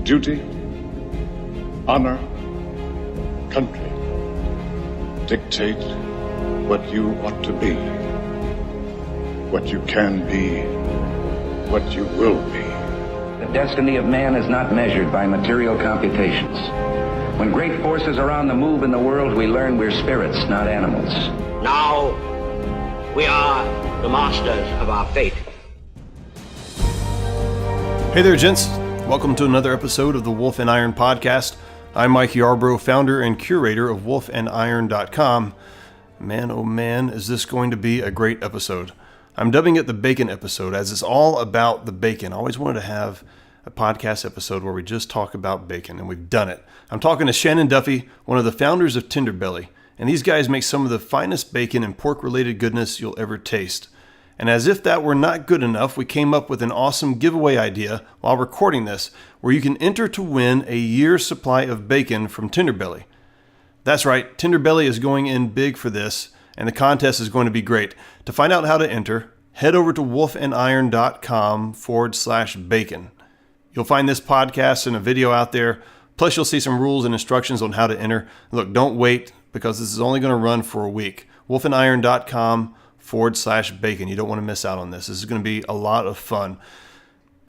Duty, honor, country dictate what you ought to be, what you can be, what you will be. The destiny of man is not measured by material computations. When great forces are on the move in the world, we learn we're spirits, not animals. Now, we are the masters of our fate. Hey there, gents. Welcome to another episode of the Wolf and Iron podcast. I'm Mike Yarbrough, founder and curator of wolfandiron.com. Man, oh man, is this going to be a great episode. I'm dubbing it the bacon episode, as it's all about the bacon. I always wanted to have a podcast episode where we just talk about bacon, and we've done it. I'm talking to Shannon Duffy, one of the founders of Tenderbelly, and these guys make some of the finest bacon and pork-related goodness you'll ever taste. And as if that were not good enough, we came up with an awesome giveaway idea while recording this, where you can enter to win a year's supply of bacon from Tenderbelly. That's right, Tenderbelly is going in big for this, and the contest is going to be great. To find out how to enter, head over to wolfandiron.com/bacon. You'll find this podcast and a video out there, plus you'll see some rules and instructions on how to enter. Look, don't wait, because this is only going to run for a week. wolfandiron.com/bacon. You don't want to miss out on this. This is going to be a lot of fun.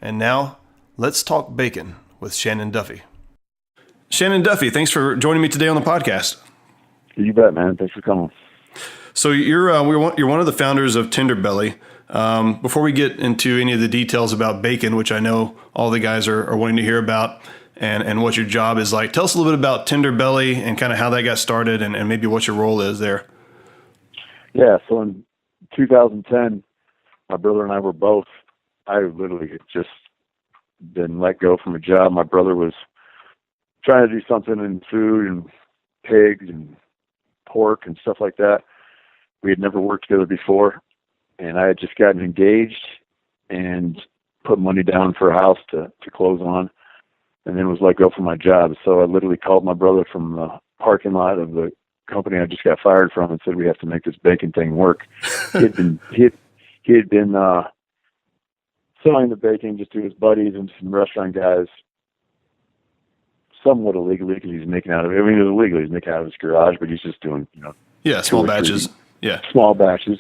And now, let's talk bacon with Shannon Duffy. Shannon Duffy, thanks for joining me today on the podcast. You bet, man. Thanks for coming. So you're one of the founders of Tenderbelly. Before we get into any of the details about bacon, which I know all the guys are wanting to hear about, and what your job is like, tell us a little bit about Tenderbelly and kind of how that got started, and maybe what your role is there. Yeah, so in 2010, my brother and I were both, I literally had just been let go from a job. My brother was trying to do something in food and pigs and pork and stuff like that. We had never worked together before, and I had just gotten engaged and put money down for a house to close on, and then was let go from my job. So I literally called my brother from the parking lot of the company I just got fired from and said, we have to make this bacon thing work. He had been selling the bacon just to his buddies and some restaurant guys, somewhat illegally, because he's making out of it. I mean, it was illegal. He's making out of his garage, but he's just doing, small batches. Small batches.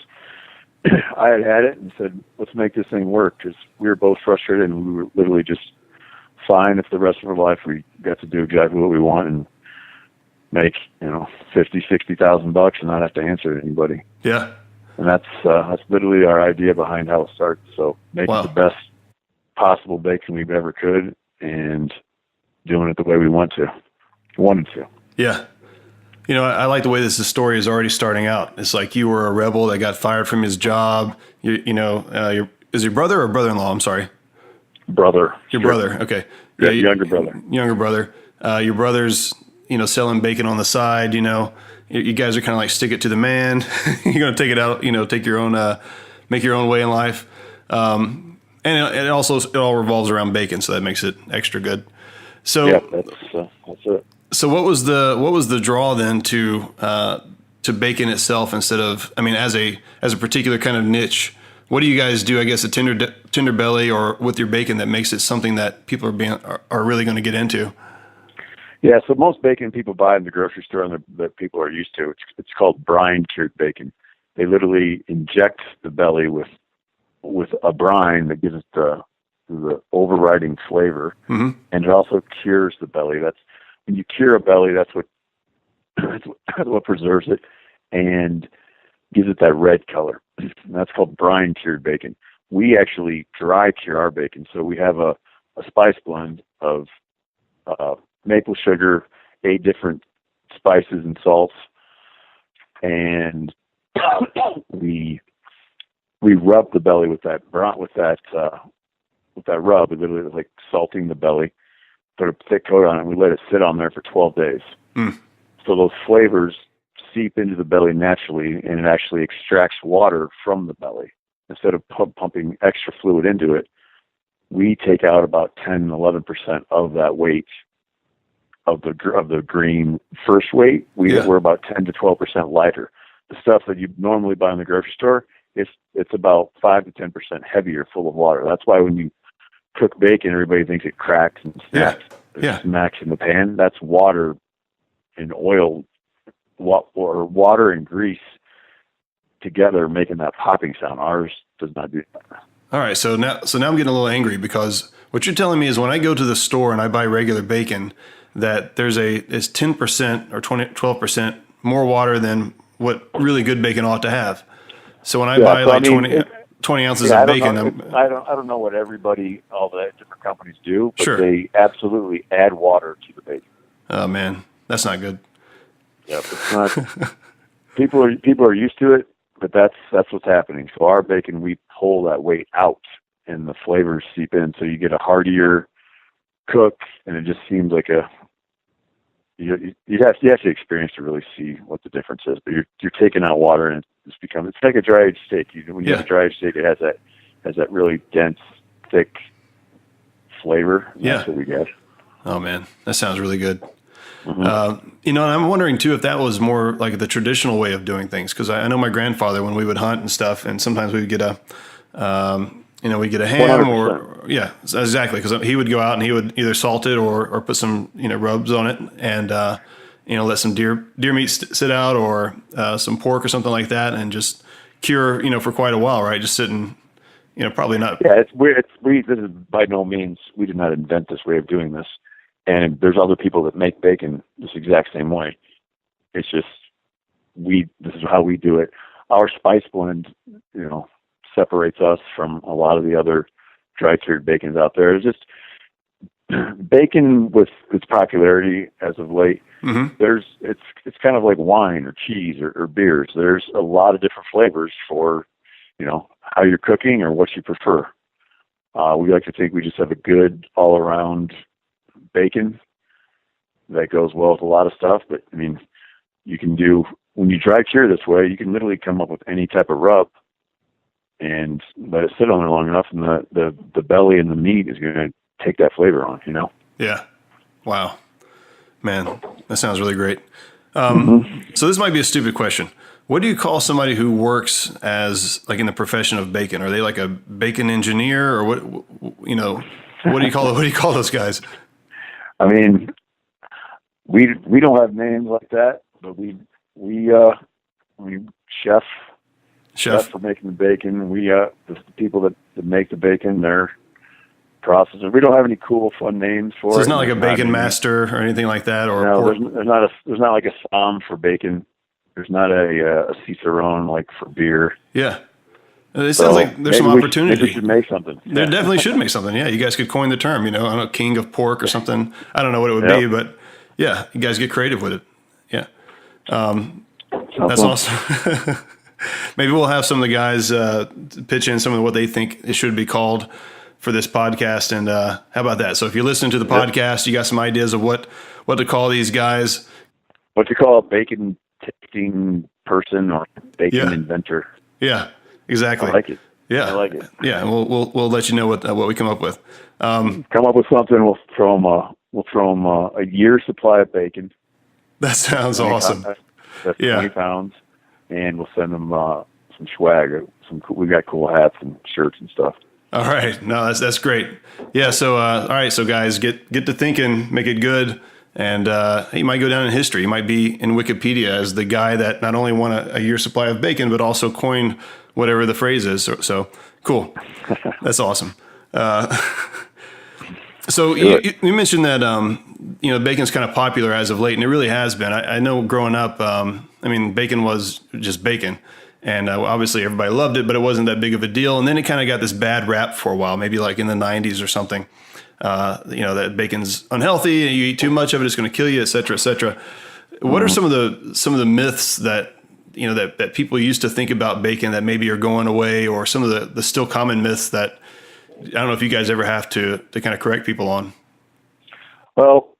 I had it and said, let's make this thing work, because we were both frustrated, and we were literally just fine if the rest of our life we got to do exactly what we want and make, $50,000-$60,000 and not have to answer to anybody. Yeah. And that's literally our idea behind how it started. So making the best possible bacon we've ever could and doing it the way we wanted to. Yeah. I like the way this story is already starting out. It's like you were a rebel that got fired from his job. Is your brother or brother-in-law? I'm sorry. Brother. Your brother. Okay. Yeah, younger brother. Younger brother. Your brother's, selling bacon on the side, you guys are kind of like stick it to the man. You're going to take it out, take your own, make your own way in life. And it all revolves around bacon. So that makes it extra good. So yeah, that's it. So what was the draw then to bacon itself instead of, as a particular kind of niche? What do you guys do, I guess, at Tenderbelly or with your bacon that makes it something that people are really going to get into? Yeah, so most bacon people buy in the grocery store and that people are used to, it's called brine cured bacon. They literally inject the belly with a brine that gives it the overriding flavor, and it also cures the belly. That's when you cure a belly, that's what preserves it and gives it that red color. And that's called brine cured bacon. We actually dry cure our bacon, so we have a spice blend of maple sugar, 8 different spices and salts, and we rub the belly with that rub. It literally is like salting the belly. Put a thick coat on it, and we let it sit on there for 12 days. So those flavors seep into the belly naturally, and it actually extracts water from the belly. Instead of pumping extra fluid into it, we take out about 10-11% of that weight of the green first weight. We're about 10 to 12% lighter. The stuff that you normally buy in the grocery store, it's about 5 to 10% heavier, full of water. That's why when you cook bacon, everybody thinks it cracks and snaps. Yeah. smacks in the pan. That's water and oil, or water and grease together making that popping sound. Ours does not do that. All right. So now I'm getting a little angry, because what you're telling me is when I go to the store and I buy regular bacon, that it's 10% or 12% more water than what really good bacon ought to have. So when I buy 20 ounces of bacon, I don't know what all the different companies do, but Sure. they absolutely add water to the bacon. Oh man, that's not good. Yeah, it's not. people are used to it, but that's what's happening. So our bacon, we pull that weight out, and the flavors seep in. So you get a heartier cook, and it just seems like you have to experience to really see what the difference is. But you're taking out water, and it's like a dry aged steak. When you have a dry aged steak, it has that really dense, thick flavor. Yeah. That's what we get. Oh man, that sounds really good. Mm-hmm. And I'm wondering too if that was more like the traditional way of doing things, because I know my grandfather, when we would hunt and stuff, and sometimes we would get a we'd get a ham 100%. Exactly, because he would go out and he would either salt it or put some rubs on it, and let some deer meat sit out, or some pork or something like that, and just cure for quite a while, right? Just sitting, probably not. Yeah, it's weird. This is by no means, we did not invent this way of doing this. And there's other people that make bacon this exact same way. It's just this is how we do it. Our spice blend, separates us from a lot of the other dry-cured bacons out there. It's just bacon with its popularity as of late. Mm-hmm. It's kind of like wine or cheese or beers. There's a lot of different flavors for how you're cooking or what you prefer. We like to think we just have a good all-around bacon that goes well with a lot of stuff. But I mean, when you dry cure this way, you can literally come up with any type of rub and let it sit on there long enough, and the belly and the meat is going to take that flavor on. Yeah. Wow, man, that sounds really great. Mm-hmm. So this might be a stupid question. What do you call somebody who works as like in the profession of bacon? Are they like a bacon engineer, or what? What do you call those guys? I mean, we don't have names like that, but we chef for making the bacon. The people that make the bacon, they're processors. We don't have any cool, fun names for it. So it's not like a bacon master or anything like that, or no. There's not like a somm for bacon. There's not a cicerone like for beer. Yeah. It sounds like there's some opportunity. Maybe we should make something. There definitely should make something. Yeah, you guys could coin the term. I don't know, king of pork or something. I don't know what it would be, but yeah, you guys get creative with it. Yeah, that's awesome. Maybe we'll have some of the guys pitch in some of what they think it should be called for this podcast. And how about that? So if you're listening to the podcast, you got some ideas of what to call these guys. What to call a bacon tasting person or bacon inventor? Yeah. Exactly. I like it. Yeah, I like it. Yeah, and we'll let you know what we come up with. Come up with something. We'll throw them a year's supply of bacon. That sounds awesome. That's 20 pounds, and we'll send them some swag. We got cool hats and shirts and stuff. All right, no, that's great. Yeah, so all right, so guys, get to thinking, make it good, and you might go down in history. You might be in Wikipedia as the guy that not only won a year's supply of bacon, but also coined whatever the phrase is. So cool. That's awesome. So you mentioned that, bacon's kind of popular as of late, and it really has been. I know growing up, bacon was just bacon, and obviously everybody loved it, but it wasn't that big of a deal. And then it kind of got this bad rap for a while, maybe like in the 90s or something, that bacon's unhealthy, you eat too much of it, it's going to kill you, et cetera, et cetera. What are some of the myths that that people used to think about bacon that maybe are going away, or some of the still common myths that I don't know if you guys ever have to kind of correct people on? Well,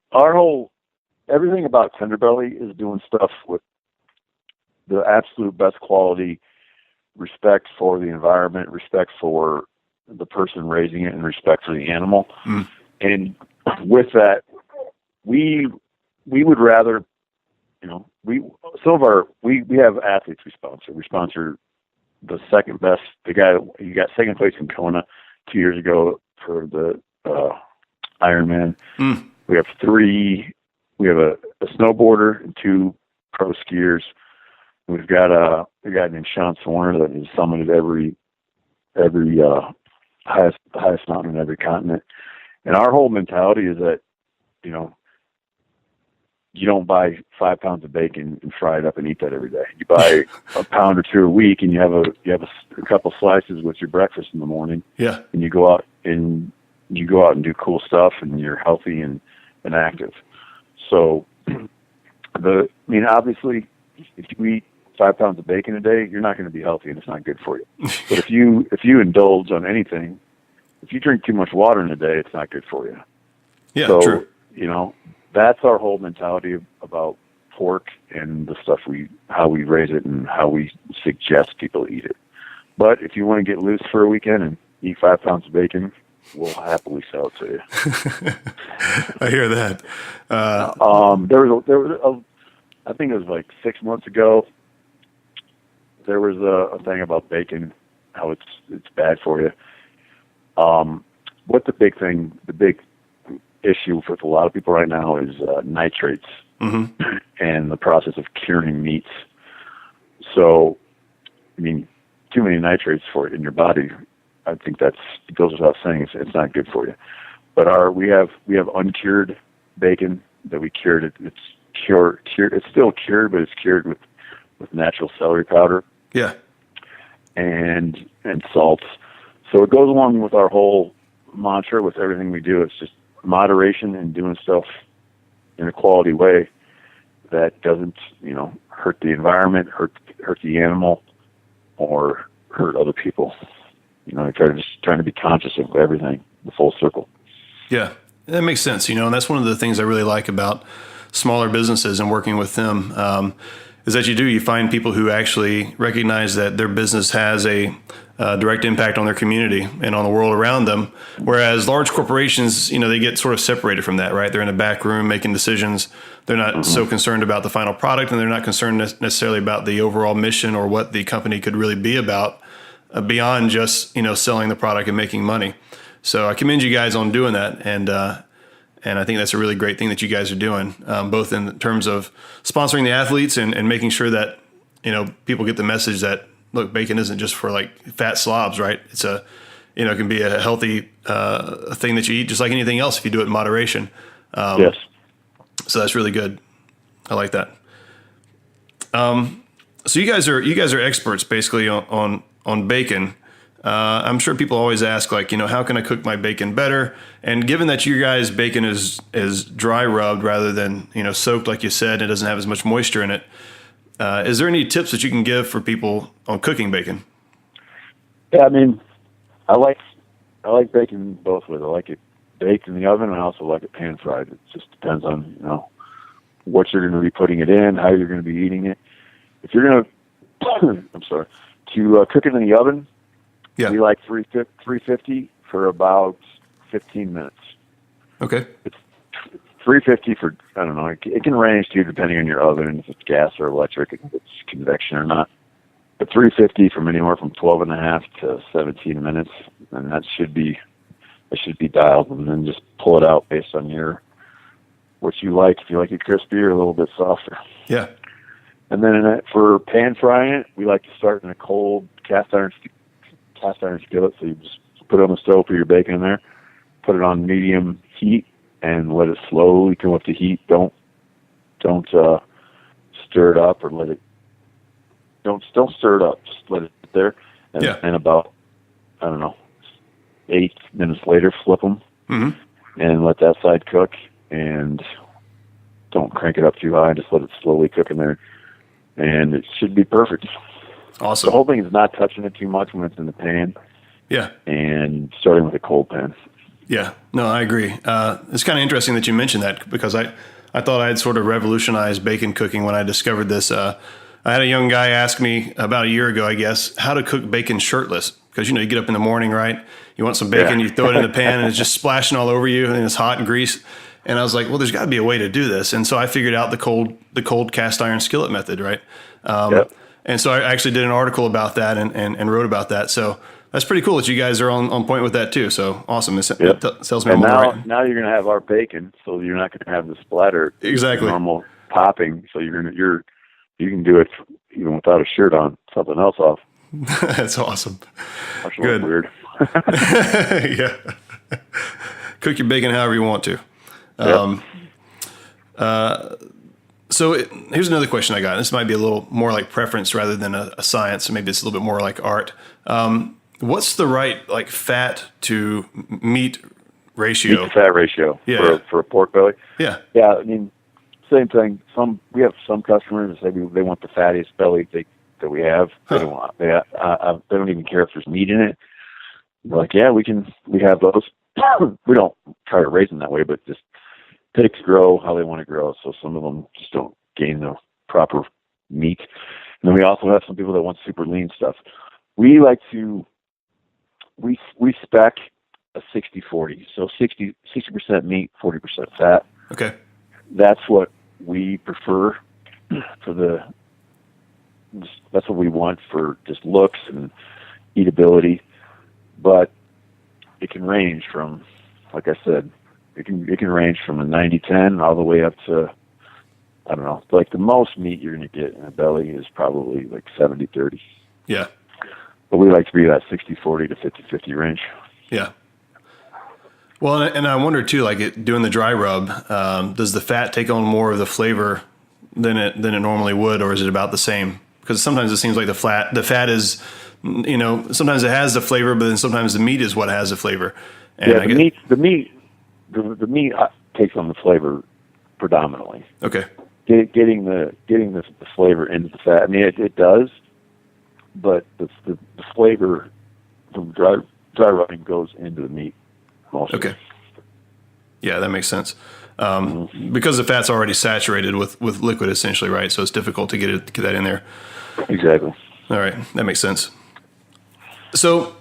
everything about Tenderbelly is doing stuff with the absolute best quality, respect for the environment, respect for the person raising it, and respect for the animal. Mm. And with that, we would rather, we have athletes we sponsor. We sponsor the second best, the guy who got second place in Kona 2 years ago for the Ironman. Mm. We have a snowboarder and 2 pro skiers. We've got a guy named Shannon that has summited every highest mountain in every continent. And our whole mentality is that, you know, you don't buy 5 pounds of bacon and fry it up and eat that every day. You buy a pound or 2 a week, and you have a couple slices with your breakfast in the morning. Yeah. And you go out and do cool stuff, and you're healthy and active. So, obviously, if you eat 5 pounds of bacon a day, you're not going to be healthy, and it's not good for you. But if you indulge on anything, if you drink too much water in a day, it's not good for you. Yeah, so, true. You know, that's our whole mentality about pork and the stuff how we raise it and how we suggest people eat it. But if you want to get loose for a weekend and eat 5 pounds of bacon, we'll happily sell it to you. I hear that. There was I think it was like 6 months ago. There was a thing about bacon, how it's bad for you. What the big issue with a lot of people right now is nitrates and the process of curing meats. So, too many nitrates for it in your body, I think it goes without saying it's not good for you. But we have uncured bacon that we cured. It's still cured, but it's cured with natural celery powder. Yeah. And salts. So it goes along with our whole mantra with everything we do. It's just moderation and doing stuff in a quality way that doesn't, hurt the environment, hurt the animal, or hurt other people. Trying to be conscious of everything, the full circle. Yeah, that makes sense. And that's one of the things I really like about smaller businesses and working with them, is that you find people who actually recognize that their business has a direct impact on their community and on the world around them. Whereas large corporations, they get sort of separated from that, right? They're in a back room making decisions. They're not so concerned about the final product, and they're not concerned necessarily about the overall mission or what the company could really be about beyond just, selling the product and making money. So I commend you guys on doing that. And I think that's a really great thing that you guys are doing, both in terms of sponsoring the athletes and making sure that, people get the message that, look, bacon isn't just for like fat slobs, right? It's it can be a healthy thing that you eat just like anything else if you do it in moderation. Yes. So that's really good. I like that. So you guys are experts basically on bacon. I'm sure people always ask, like, how can I cook my bacon better? And given that you guys' bacon is dry rubbed rather than, soaked, like you said, it doesn't have as much moisture in it. Is there any tips that you can give for people on cooking bacon? Yeah, I like bacon both ways. I like it baked in the oven, and I also like it pan fried. It just depends on, what you're going to be putting it in, how you're going to be eating it. If you're going to, to cook it in the oven, yeah, we like 350 for about 15 minutes. Okay. It's 350 for, I don't know, it can range too depending on your oven, if it's gas or electric, if it's convection or not. But 350 from anywhere from 12 and a half to 17 minutes, and that should be dialed, and then just pull it out based on what you like. If you like it crispy or a little bit softer. Yeah. And then for pan frying it, we like to start in a cold cast iron skillet. So you just put it on the stove, put your bacon in there, put it on medium heat, and let it slowly come up to heat. Don't stir it up or let it. Don't stir it up. Just let it sit there. And about 8 minutes later, flip them and let that side cook. And don't crank it up too high. Just let it slowly cook in there, and it should be perfect. Awesome. The whole thing is not touching it too much when it's in the pan. Yeah. And starting with a cold pan. Yeah. No, I agree. It's kind of interesting that you mentioned that, because I thought I had sort of revolutionized bacon cooking when I discovered this. I had a young guy ask me about a year ago, I guess, how to cook bacon shirtless. Because, you get up in the morning, right? You want some bacon, you throw it in the pan, and it's just splashing all over you, and it's hot and grease. And I was like, well, there's got to be a way to do this. And so I figured out the cold cast iron skillet method, right? And so I actually did an article about that and wrote about that. So That's pretty cool that you guys are on point with that too. So awesome. It Yep. tells me And I'm now, right. now you're going to have our bacon, so you're not going to have the splatter. Exactly. Normal popping, so you can do it even without a shirt on, something else off. That's awesome. That's Good. weird. Yeah. Cook your bacon however you want to. So here's another question I got. This might be a little more like preference rather than a science. So maybe it's a little bit more like art. What's the right like fat to meat ratio? Meat to fat ratio for a pork belly. Yeah. Yeah, I mean, same thing. We have some customers that say they want the fattiest belly that we have. They don't want. They don't even care if there's meat in it. We're like, yeah, we have those. We don't try to raise them that way, but just pigs grow how they want to grow. So some of them just don't gain the proper meat. And then we also have some people that want super lean stuff. We like to we spec a 60-40. So 60% meat, 40% fat. Okay. That's what we prefer that's what we want for just looks and eatability. But it can range from, like I said, it can range from a 90-10 all the way up to, I don't know, like the most meat you're going to get in a belly is probably like 70-30. Yeah. But we like to be that 60-40 to 50-50 range. Yeah. Well, and I wonder too, like doing the dry rub, does the fat take on more of the flavor than it normally would, or is it about the same? Because sometimes it seems like the fat is, sometimes it has the flavor, but then sometimes the meat is what has the flavor. And yeah, the meat takes on the flavor predominantly. Okay. Getting the flavor into the fat. I mean, it does, but the flavor from dry rubbing goes into the meat mostly. Okay. Yeah, that makes sense. Because the fat's already saturated with liquid, essentially, right? So it's difficult to get that in there. Exactly. All right, that makes sense. So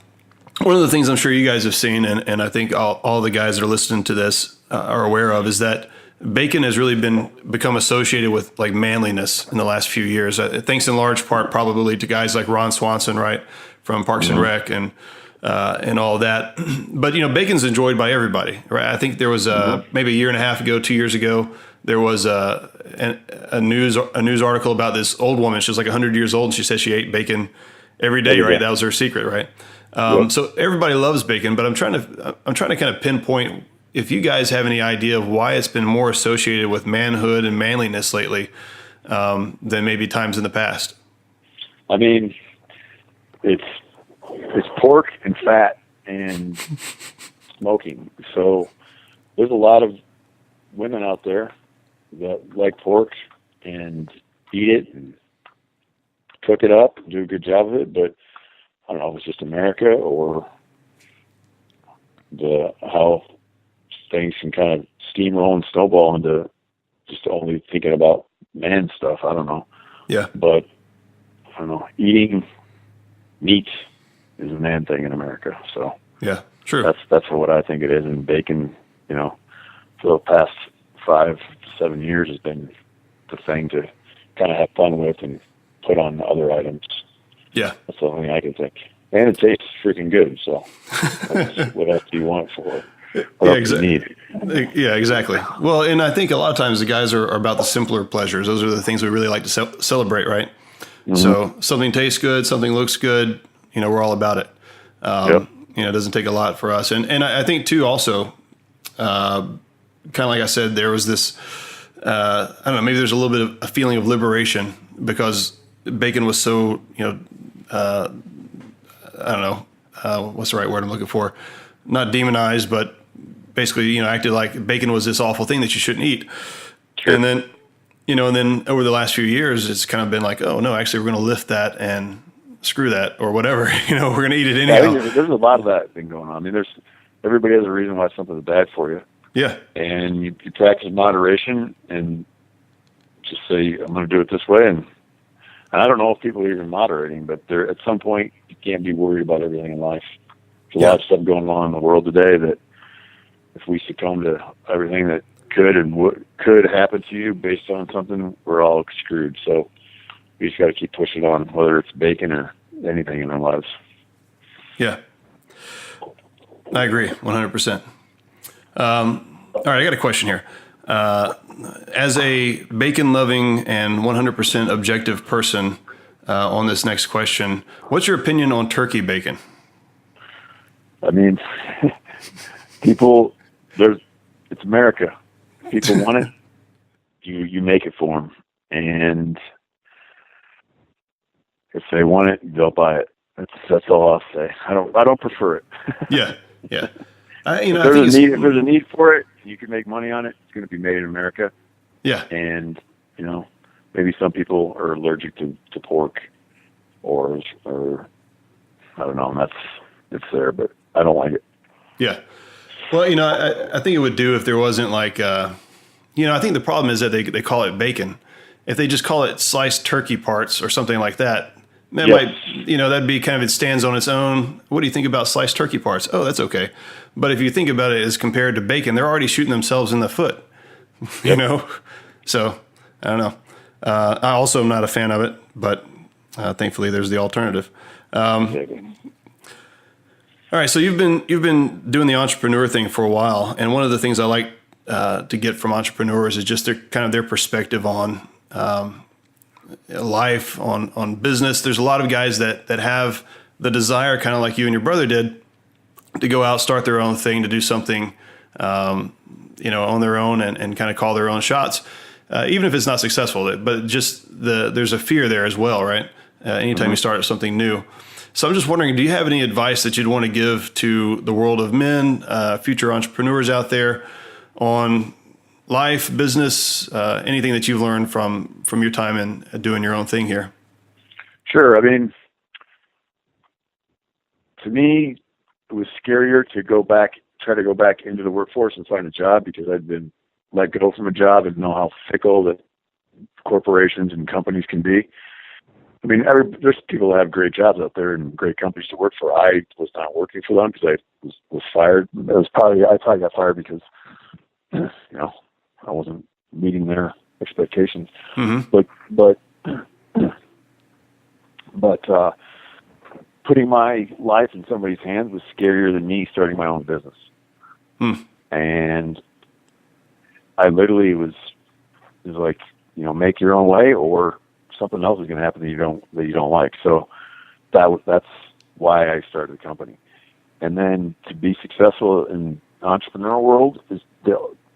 one of the things I'm sure you guys have seen, and I think all the guys that are listening to this are aware of, is that bacon has really become associated with like manliness in the last few years. Thanks in large part probably to guys like Ron Swanson, right, from Parks and Rec and all that. But bacon's enjoyed by everybody, right? I think there was maybe a year and a half ago, 2 years ago, there was a news article about this old woman. She was like 100 years old, and she said she ate bacon every day, right? That was her secret, right? So everybody loves bacon, but I'm trying to kind of pinpoint if you guys have any idea of why it's been more associated with manhood and manliness lately than maybe times in the past. I mean, it's pork and fat and smoking. So there's a lot of women out there that like pork and eat it and cook it up and do a good job of it. But I don't know if it's just America or how things can kind of steamroll and snowball into just only thinking about man stuff. I don't know. Yeah. But I don't know. Eating meat is a man thing in America. So yeah, true. That's what I think it is. And bacon, for the past 5 to 7 years has been the thing to kind of have fun with and put on other items. Yeah. That's the only thing I can think. And it tastes freaking good. So what else do you want for it? Yeah, exactly. Yeah, exactly. Well, and I think a lot of times the guys are about the simpler pleasures. Those are the things we really like to celebrate, right? Mm-hmm. So something tastes good, something looks good, we're all about it. It doesn't take a lot for us. And I think too, also, kind of like I said, there was this, I don't know, maybe there's a little bit of a feeling of liberation because bacon was so, I don't know, what's the right word I'm looking for? Not demonized, but basically, acted like bacon was this awful thing that you shouldn't eat. Sure. And then, and then over the last few years, it's kind of been like, oh no, actually we're going to lift that and screw that or whatever, we're going to eat it anyhow. Yeah, there's a lot of that thing going on. I mean, everybody has a reason why something's bad for you. Yeah. And you practice moderation and just say, I'm going to do it this way. And I don't know if people are even moderating, but at some point you can't be worried about everything in life. There's a lot of stuff going on in the world today that if we succumb to everything that could happen to you based on something, we're all screwed. So we just got to keep pushing on, whether it's bacon or anything in our lives. Yeah, I agree 100%. All right, I got a question here. As a bacon-loving and 100% objective person on this next question, what's your opinion on turkey bacon? I mean, it's America. People want it. You make it for them, and if they want it, they'll buy it. That's all I'll say. I don't prefer it. Yeah. If there's a need for it, you can make money on it. It's going to be made in America. Yeah. And maybe some people are allergic to pork, or I don't know. It's there, but I don't like it. Yeah. Well, I think it would do if there wasn't like, I think the problem is that they call it bacon. If they just call it sliced turkey parts or something like that, that might, that'd be kind of, it stands on its own. What do you think about sliced turkey parts? Oh, that's okay. But if you think about it as compared to bacon, they're already shooting themselves in the foot, So I don't know. I also am not a fan of it, but thankfully there's the alternative. All right, so you've been doing the entrepreneur thing for a while, and one of the things I like to get from entrepreneurs is just their perspective on life, on business. There's a lot of guys that have the desire, kind of like you and your brother did, to go out, start their own thing, to do something, on their own and kind of call their own shots, even if it's not successful. But just there's a fear there as well, right? Anytime you start something new. So I'm just wondering, do you have any advice that you'd want to give to the world of men, future entrepreneurs out there, on life, business, anything that you've learned from your time in doing your own thing here? Sure. I mean, to me, it was scarier to try to go back into the workforce and find a job, because I'd been let go from a job and know how fickle that corporations and companies can be. I mean, there's people that have great jobs out there and great companies to work for. I was not working for them because I was fired. I probably got fired because, I wasn't meeting their expectations. Mm-hmm. But putting my life in somebody's hands was scarier than me starting my own business. And I literally was like, make your own way, or something else is going to happen that you don't like. So that's why I started the company. And then to be successful in the entrepreneurial world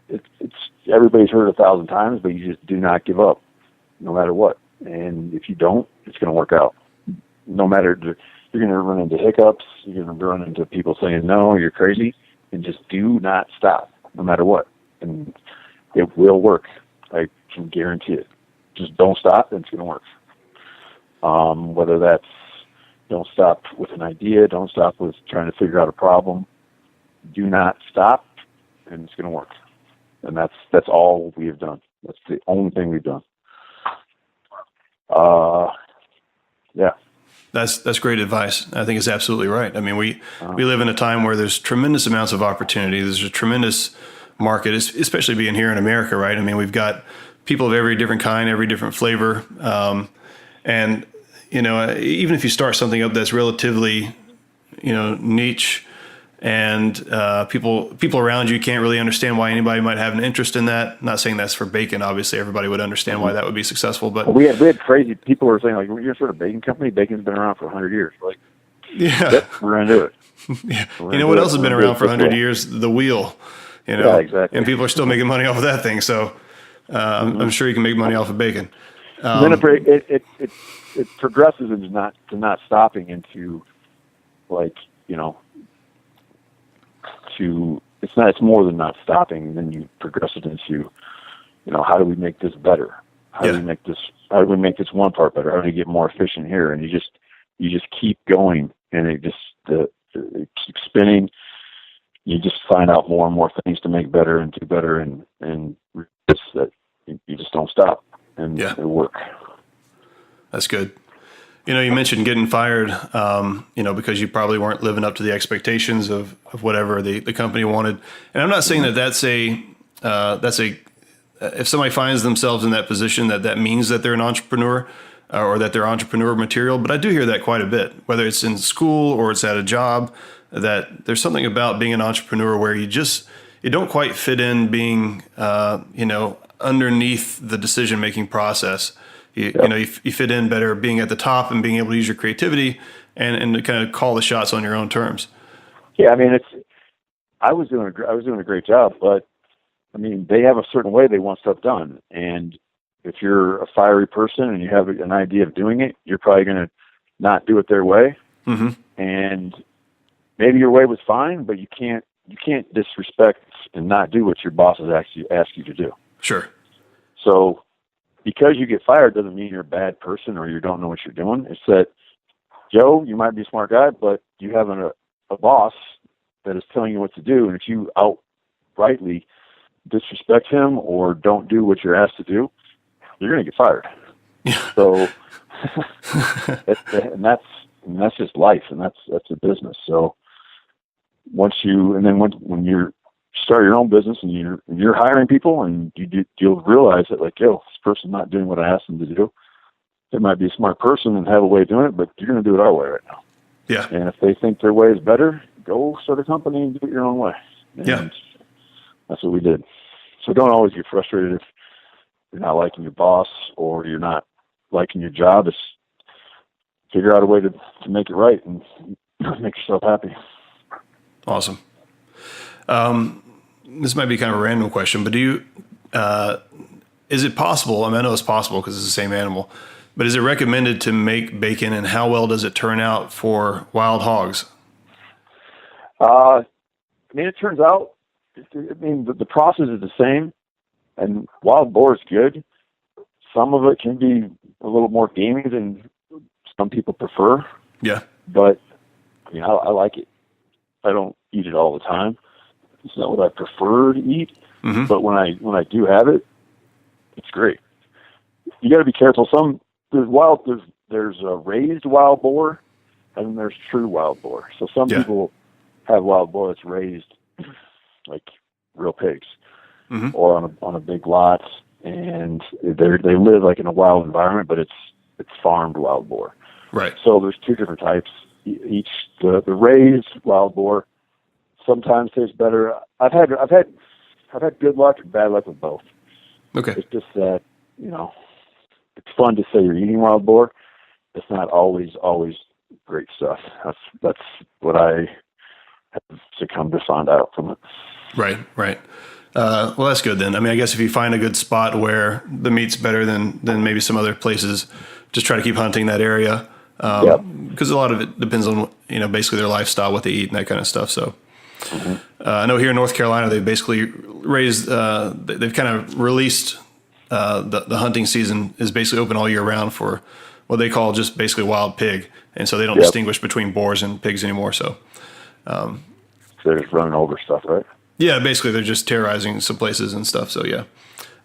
it's everybody's heard 1,000 times, but you just do not give up, no matter what. And if you don't, it's going to work out. No matter, you're going to run into hiccups. You're going to run into people saying, no, you're crazy, and just do not stop, no matter what. And it will work. I can guarantee it. Just don't stop, and it's going to work. Whether that's don't stop with an idea, don't stop with trying to figure out a problem. Do not stop, and it's going to work. And that's all we have done. That's the only thing we've done. Yeah. That's great advice. I think it's absolutely right. I mean, we live in a time where there's tremendous amounts of opportunity. There's a tremendous market, especially being here in America, right? I mean, we've got people of every different kind, every different flavor. And, even if you start something up that's relatively, niche, and people around you can't really understand why anybody might have an interest in that. I'm not saying that's for bacon. Obviously, everybody would understand why that would be successful. But we had crazy people who were saying, like, you're sort of bacon company. Bacon's been around for 100 years. We're like, yeah, yep, we're going to do it. Yeah. You know what else has been around for 100 years? The wheel. Yeah, exactly. And people are still making money off of that thing. So I'm sure you can make money off of bacon. Then it progresses into not stopping into, like, it's more than not stopping. Then you progress it into, how do we make this better? How do we make this one part better? How do we get more efficient here? And you just keep going, and it keeps spinning. You just find out more and more things to make better and do better, and it's that you just don't stop, and it'll work. That's good. You mentioned getting fired, because you probably weren't living up to the expectations of whatever the company wanted. And I'm not saying that's if somebody finds themselves in that position, that means that they're an entrepreneur. or that they're entrepreneur material, but I do hear that quite a bit, whether it's in school or it's at a job, that there's something about being an entrepreneur where you don't quite fit in being, underneath the decision-making process. You fit in better being at the top and being able to use your creativity and to kind of call the shots on your own terms. Yeah, I mean, I was doing a great job, but I mean, they have a certain way they want stuff done, and if you're a fiery person and you have an idea of doing it, you're probably going to not do it their way. Mm-hmm. And maybe your way was fine, but you can't disrespect and not do what your bosses actually ask you to do. Sure. So because you get fired doesn't mean you're a bad person or you don't know what you're doing. It's that, Joe, you might be a smart guy, but you have a boss that is telling you what to do, and if you outrightly disrespect him or don't do what you're asked to do, you're going to get fired. Yeah. So, and that's just life, and that's a business. So when you start your own business and you're hiring people, and you'll realize that, like, yo, this person's not doing what I asked them to do. They might be a smart person and have a way of doing it, but you're going to do it our way right now. Yeah. And if they think their way is better, go start a company and do it your own way. And yeah. That's what we did. So don't always get frustrated if you're not liking your boss or you're not liking your job. Just figure out a way to make it right and make yourself happy. Awesome. This might be kind of a random question, but is it possible? I mean, I know it's possible because it's the same animal, but is it recommended to make bacon, and how well does it turn out for wild hogs? I mean, it turns out, the process is the same, and wild boar is good. Some of it can be a little more gamey than some people prefer. Yeah. But, I like it. I don't eat it all the time. It's not what I prefer to eat, mm-hmm. but when I do have it, it's great. You got to be careful. There's a raised wild boar, and then there's true wild boar. So some people have wild boar that's raised like real pigs, mm-hmm. or on a big lot, and they live like in a wild environment, but it's farmed wild boar. Right. So there's two different types. The raised wild boar sometimes tastes better. I've had good luck and bad luck with both. Okay. It's just that, it's fun to say you're eating wild boar. It's not always great stuff. That's what I have succumbed to find out from it. Right. Well, that's good then. I mean, I guess if you find a good spot where the meat's better than maybe some other places, just try to keep hunting that area. Because a lot of it depends on, basically their lifestyle, what they eat and that kind of stuff. So mm-hmm. I know here in North Carolina, they've basically raised, they've kind of released the hunting season is basically open all year round for what they call just basically wild pig. And so they don't distinguish between boars and pigs anymore. So they're just running over stuff, right? Yeah, basically they're just terrorizing some places and stuff. So yeah.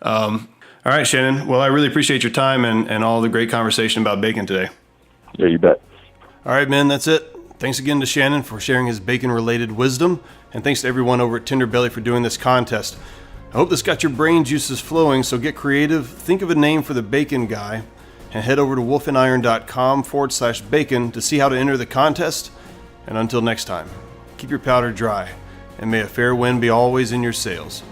All right, Shannon. Well, I really appreciate your time and all the great conversation about bacon today. Yeah, you bet. All right, man, that's it. Thanks again to Shannon for sharing his bacon-related wisdom, and thanks to everyone over at Tenderbelly for doing this contest. I hope this got your brain juices flowing, so get creative, think of a name for the bacon guy, and head over to wolfandiron.com/bacon to see how to enter the contest. And until next time, keep your powder dry, and may a fair wind be always in your sails.